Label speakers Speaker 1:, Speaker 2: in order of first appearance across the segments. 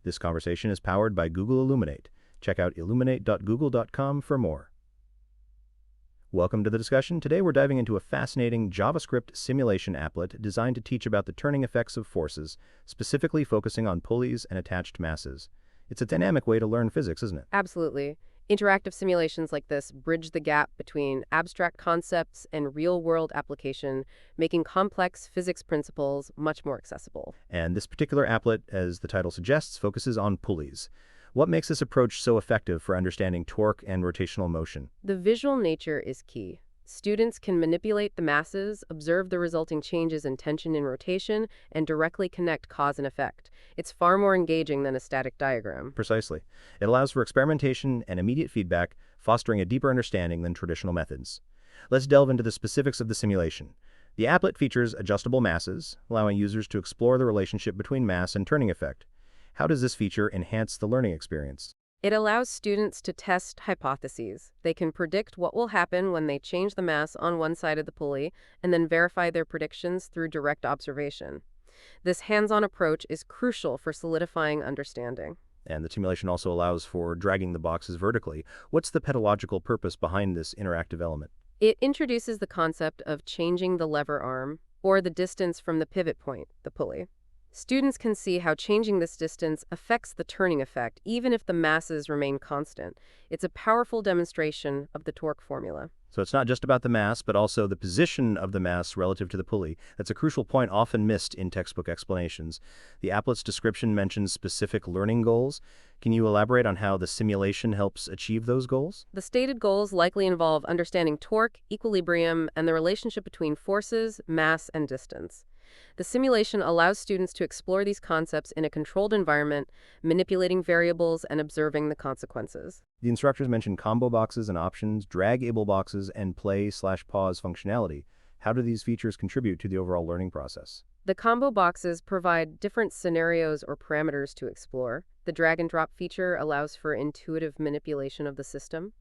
Speaker 1: This conversation is powered by Google Illuminate. Check out illuminate.google.com for more. Welcome to the discussion. Today we're diving into a fascinating JavaScript simulation applet designed to teach about the turning effects of forces, specifically focusing on pulleys and attached masses. It's a dynamic way to learn physics, isn't it?
Speaker 2: Absolutely. Interactive simulations like this bridge the gap between abstract concepts and real-world application, making complex physics principles much more accessible.
Speaker 1: And this particular applet, as the title suggests, focuses on pulleys. What makes this approach so effective for understanding torque and rotational motion?
Speaker 2: The visual nature is key. Students can manipulate the masses, observe the resulting changes in tension and rotation, and directly connect cause and effect. It's far more engaging than a static diagram.
Speaker 1: Precisely. It allows for experimentation and immediate feedback, fostering a deeper understanding than traditional methods. Let's delve into the specifics of the simulation. The applet features adjustable masses, allowing users to explore the relationship between mass and turning effect. How does this feature enhance the learning experience?
Speaker 2: It allows students to test hypotheses. They can predict what will happen when they change the mass on one side of the pulley and then verify their predictions through direct observation. This hands-on approach is crucial for solidifying understanding.
Speaker 1: And the simulation also allows for dragging the boxes vertically. What's the pedagogical purpose behind this interactive element?
Speaker 2: It introduces the concept of changing the lever arm, or the distance from the pivot point, the pulley. Students can see how changing this distance affects the turning effect, even if the masses remain constant. It's a powerful demonstration of the torque formula.
Speaker 1: So it's not just about the mass, but also the position of the mass relative to the pulley. That's a crucial point often missed in textbook explanations. The applet's description mentions specific learning goals. Can you elaborate on how the simulation helps achieve those goals?
Speaker 2: The stated goals likely involve understanding torque, equilibrium, and the relationship between forces, mass, and distance. The simulation allows students to explore these concepts in a controlled environment, manipulating variables and observing the consequences.
Speaker 1: The instructors mention combo boxes and options, drag-able boxes, and play/pause functionality. How do these features contribute to the overall learning process?
Speaker 2: The combo boxes provide different scenarios or parameters to explore. The drag-and-drop feature allows for intuitive manipulation of the system.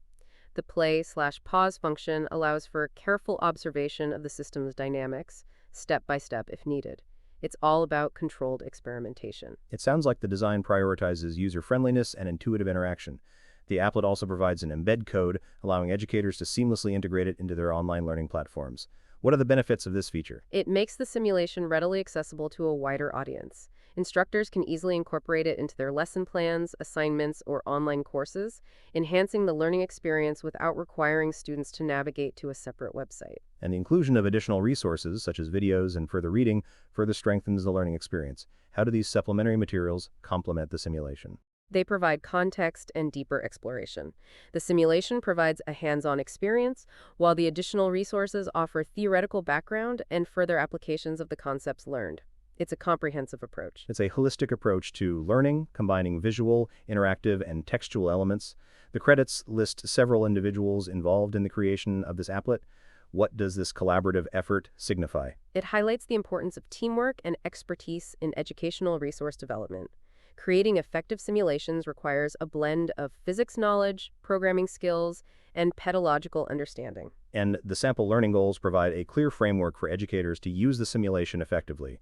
Speaker 2: The play/pause function allows for careful observation of the system's dynamics, step by step if needed. It's all about controlled experimentation.
Speaker 1: It sounds like the design prioritizes user-friendliness and intuitive interaction. The applet also provides an embed code, allowing educators to seamlessly integrate it into their online learning platforms. What are the benefits of this feature?
Speaker 2: It makes the simulation readily accessible to a wider audience. Instructors can easily incorporate it into their lesson plans, assignments, or online courses, enhancing the learning experience without requiring students to navigate to a separate website.
Speaker 1: And the inclusion of additional resources, such as videos and further reading, further strengthens the learning experience. How do these supplementary materials complement the simulation?
Speaker 2: They provide context and deeper exploration. The simulation provides a hands-on experience, while the additional resources offer theoretical background and further applications of the concepts learned. It's a comprehensive approach.
Speaker 1: It's a holistic approach to learning, combining visual, interactive, and textual elements. The credits list several individuals involved in the creation of this applet. What does this collaborative effort signify?
Speaker 2: It highlights the importance of teamwork and expertise in educational resource development. Creating effective simulations requires a blend of physics knowledge, programming skills, and pedagogical understanding.
Speaker 1: And the sample learning goals provide a clear framework for educators to use the simulation effectively.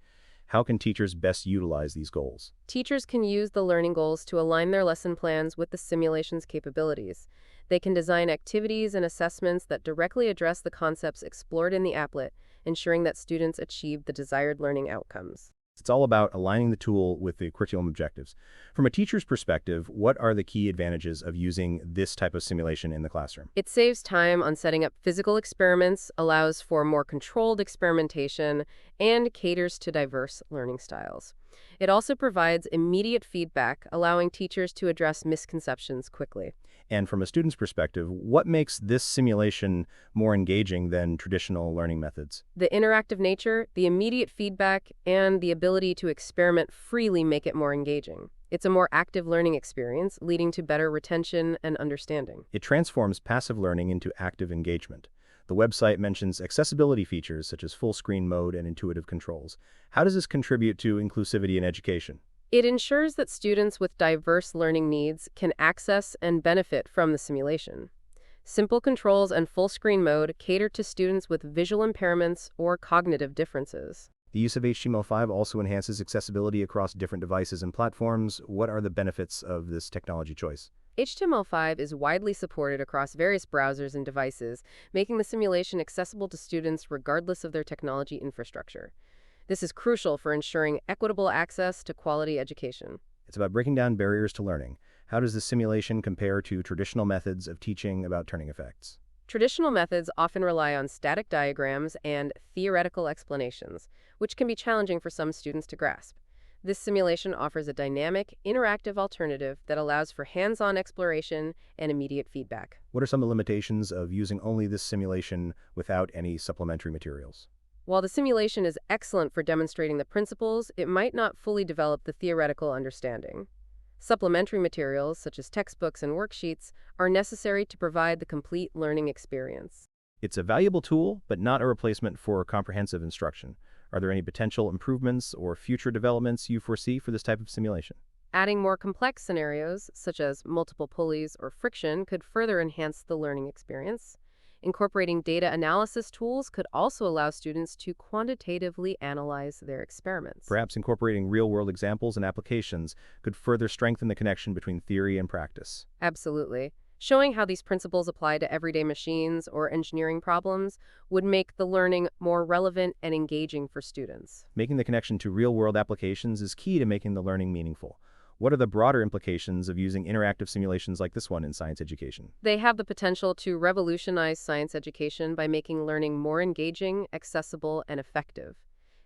Speaker 1: How can teachers best utilize these goals?
Speaker 2: Teachers can use the learning goals to align their lesson plans with the simulation's capabilities. They can design activities and assessments that directly address the concepts explored in the applet, ensuring that students achieve the desired learning outcomes.
Speaker 1: It's all about aligning the tool with the curriculum objectives. From a teacher's perspective, what are the key advantages of using this type of simulation in the classroom?
Speaker 2: It saves time on setting up physical experiments, allows for more controlled experimentation, and caters to diverse learning styles. It also provides immediate feedback, allowing teachers to address misconceptions quickly.
Speaker 1: And from a student's perspective, what makes this simulation more engaging than traditional learning methods?
Speaker 2: The interactive nature, the immediate feedback, and the ability to experiment freely make it more engaging. It's a more active learning experience, leading to better retention and understanding.
Speaker 1: It transforms passive learning into active engagement. The website mentions accessibility features such as full screen mode and intuitive controls. How does this contribute to inclusivity in education?
Speaker 2: It ensures that students with diverse learning needs can access and benefit from the simulation. Simple controls and full screen mode cater to students with visual impairments or cognitive differences.
Speaker 1: The use of HTML5 also enhances accessibility across different devices and platforms. What are the benefits of this technology choice?
Speaker 2: HTML5 is widely supported across various browsers and devices, making the simulation accessible to students regardless of their technology infrastructure. This is crucial for ensuring equitable access to quality education.
Speaker 1: It's about breaking down barriers to learning. How does this simulation compare to traditional methods of teaching about turning effects?
Speaker 2: Traditional methods often rely on static diagrams and theoretical explanations, which can be challenging for some students to grasp. This simulation offers a dynamic, interactive alternative that allows for hands-on exploration and immediate feedback.
Speaker 1: What are some of the limitations of using only this simulation without any supplementary materials?
Speaker 2: While the simulation is excellent for demonstrating the principles, it might not fully develop the theoretical understanding. Supplementary materials, such as textbooks and worksheets, are necessary to provide the complete learning experience.
Speaker 1: It's a valuable tool, but not a replacement for comprehensive instruction. Are there any potential improvements or future developments you foresee for this type of simulation?
Speaker 2: Adding more complex scenarios, such as multiple pulleys or friction, could further enhance the learning experience. Incorporating data analysis tools could also allow students to quantitatively analyze their experiments.
Speaker 1: Perhaps incorporating real-world examples and applications could further strengthen the connection between theory and practice.
Speaker 2: Absolutely. Showing how these principles apply to everyday machines or engineering problems would make the learning more relevant and engaging for students.
Speaker 1: Making the connection to real-world applications is key to making the learning meaningful. What are the broader implications of using interactive simulations like this one in science education?
Speaker 2: They have the potential to revolutionize science education by making learning more engaging, accessible, and effective.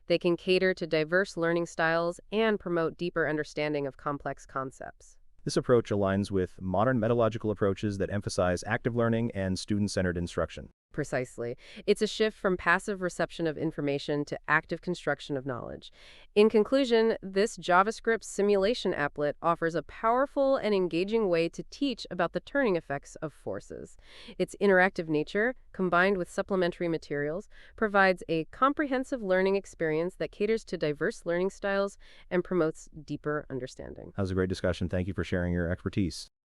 Speaker 2: They can cater to diverse learning styles and promote deeper understanding of complex concepts.
Speaker 1: This approach aligns with modern methodological approaches that emphasize active learning and student-centered instruction.
Speaker 2: Precisely. It's a shift from passive reception of information to active construction of knowledge. In conclusion, this JavaScript simulation applet offers a powerful and engaging way to teach about the turning effects of forces. Its interactive nature, combined with supplementary materials, provides a comprehensive learning experience that caters to diverse learning styles and promotes deeper understanding.
Speaker 1: That was a great discussion. Thank you for sharing your expertise.